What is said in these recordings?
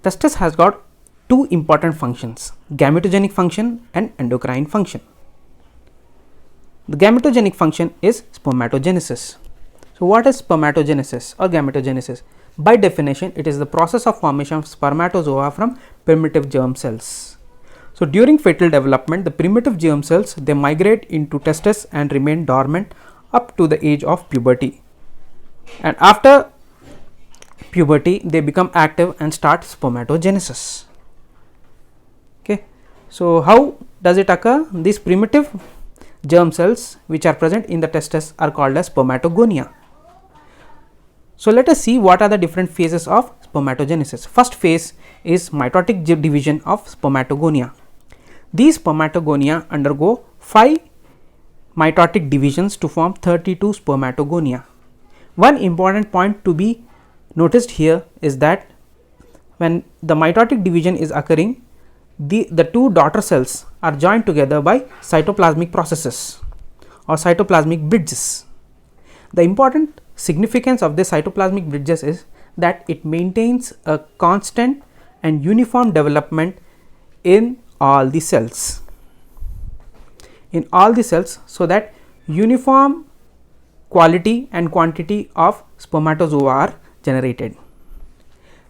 Testis has got two important functions, gametogenic function and endocrine function. The gametogenic function is spermatogenesis. So, what is spermatogenesis or gametogenesis? By definition, it is the process of formation of spermatozoa from primitive germ cells. So, during fetal development, the primitive germ cells, they migrate into testis and remain dormant up to the age of puberty. And after puberty, they become active and start spermatogenesis. Okay. So, how does it occur? These primitive germ cells which are present in the testis are called as spermatogonia. So, let us see what are the different phases of spermatogenesis. First phase is mitotic division of spermatogonia. These spermatogonia undergo 5 mitotic divisions to form 32 spermatogonia. One important point to be noticed here is that when the mitotic division is occurring, the two daughter cells are joined together by cytoplasmic processes or cytoplasmic bridges. The important significance of the cytoplasmic bridges is that it maintains a constant and uniform development in all the cells. So that uniform quality and quantity of spermatozoa are generated.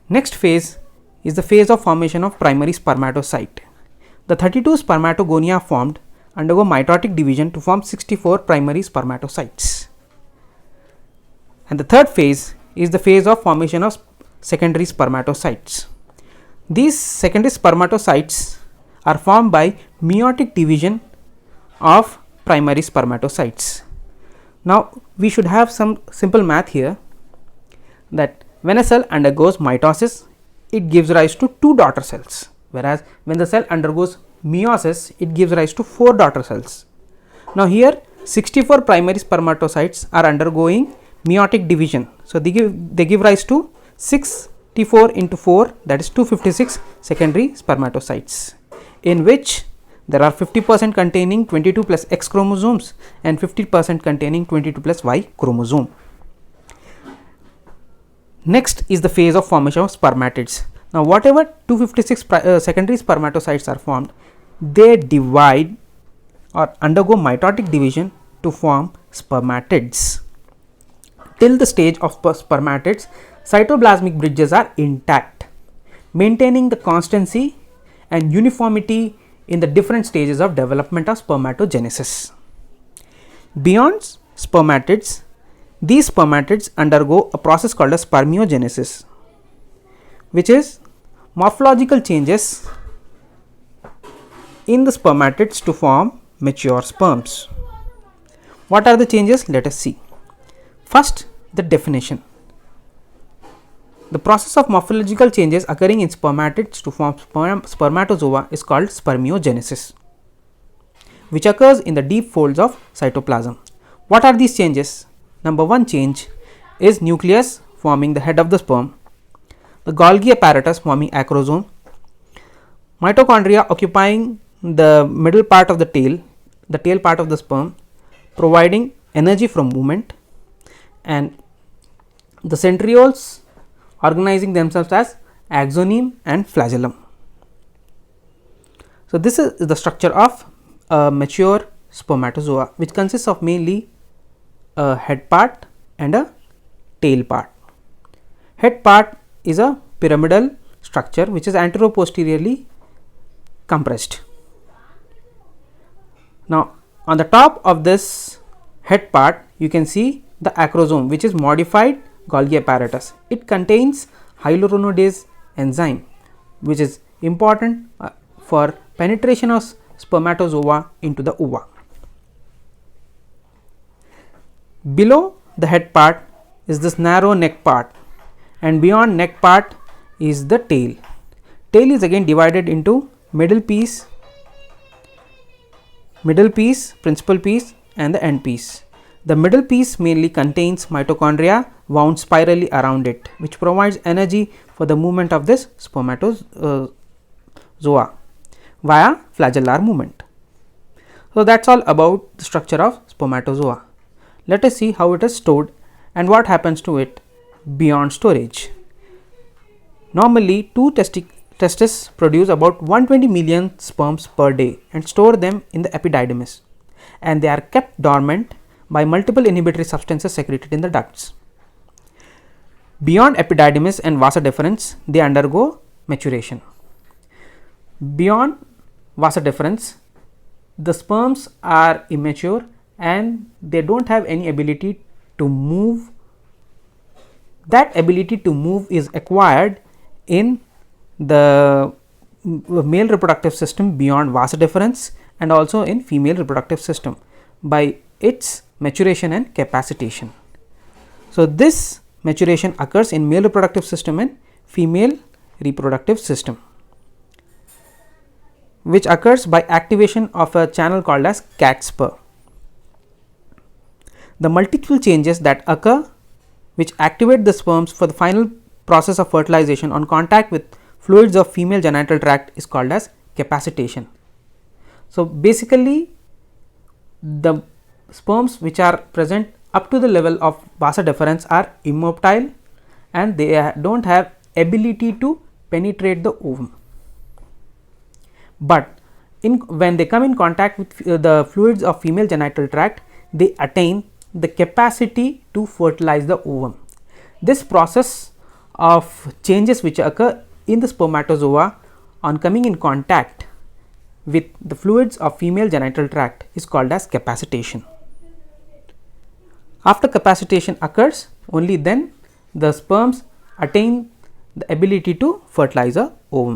Next phase is the phase of formation of primary spermatocyte. The 32 spermatogonia formed undergo mitotic division to form 64 primary spermatocytes. And the third phase is the phase of formation of secondary spermatocytes. These secondary spermatocytes are formed by meiotic division of primary spermatocytes. Now, we should have some simple math here, that when a cell undergoes mitosis, it gives rise to 2 daughter cells, whereas when the cell undergoes meiosis, it gives rise to 4 daughter cells. Now, here 64 primary spermatocytes are undergoing meiotic division. So, they give rise to 64 into 4, that is 256 secondary spermatocytes, in which there are 50% containing 22 plus X chromosomes and 50% containing 22 plus Y chromosome. Next is the phase of formation of spermatids. Now, whatever 256 secondary spermatocytes are formed, they divide or undergo mitotic division to form spermatids. Till the stage of spermatids, cytoplasmic bridges are intact, maintaining the constancy and uniformity in the different stages of development of spermatogenesis. Beyond spermatids, these spermatids undergo a process called as spermiogenesis, which is morphological changes in the spermatids to form mature sperms. What are the changes? Let us see. First, the definition. The process of morphological changes occurring in spermatids to form spermatozoa is called spermiogenesis, which occurs in the deep folds of cytoplasm. What are these changes? Number 1 change is nucleus forming the head of the sperm, the Golgi apparatus forming acrosome, mitochondria occupying the middle part of the tail part of the sperm, providing energy from movement, and the centrioles organizing themselves as axoneme and flagellum. So, this is the structure of a mature spermatozoa, which consists of mainly a head part and a tail part. Head part is a pyramidal structure which is anteroposteriorly compressed. Now, on the top of this head part, you can see the acrosome, which is modified Golgi apparatus. It contains hyaluronidase enzyme, which is important for penetration of spermatozoa into the ova. Below the head part is this narrow neck part, and beyond neck part is the tail. Tail is again divided into middle piece, principal piece, and the end piece. The middle piece mainly contains mitochondria wound spirally around it, which provides energy for the movement of this spermatozoa via flagellar movement. So, that is all about the structure of spermatozoa. Let us see how it is stored and what happens to it beyond storage. Normally, testes produce about 120 million sperms per day and store them in the epididymis, and they are kept dormant by multiple inhibitory substances secreted in the ducts. Beyond epididymis and vasa deferens, they undergo maturation. Beyond vasa deferens, the sperms are immature and they don't have any ability to move. That ability to move is acquired in the male reproductive system beyond vasa deferens and also in female reproductive system by its maturation and capacitation. So, this maturation occurs in male reproductive system and female reproductive system, which occurs by activation of a channel called as cat spur. The multiple changes that occur which activate the sperms for the final process of fertilization on contact with fluids of female genital tract is called as capacitation. So, basically the sperms which are present up to the level of vasa deferens are immotile and they do not have ability to penetrate the ovum. But when they come in contact with the fluids of female genital tract, they attain the capacity to fertilize the ovum. This process of changes which occur in the spermatozoa on coming in contact with the fluids of female genital tract is called as capacitation. After capacitation occurs, only then the sperms attain the ability to fertilize the ovum.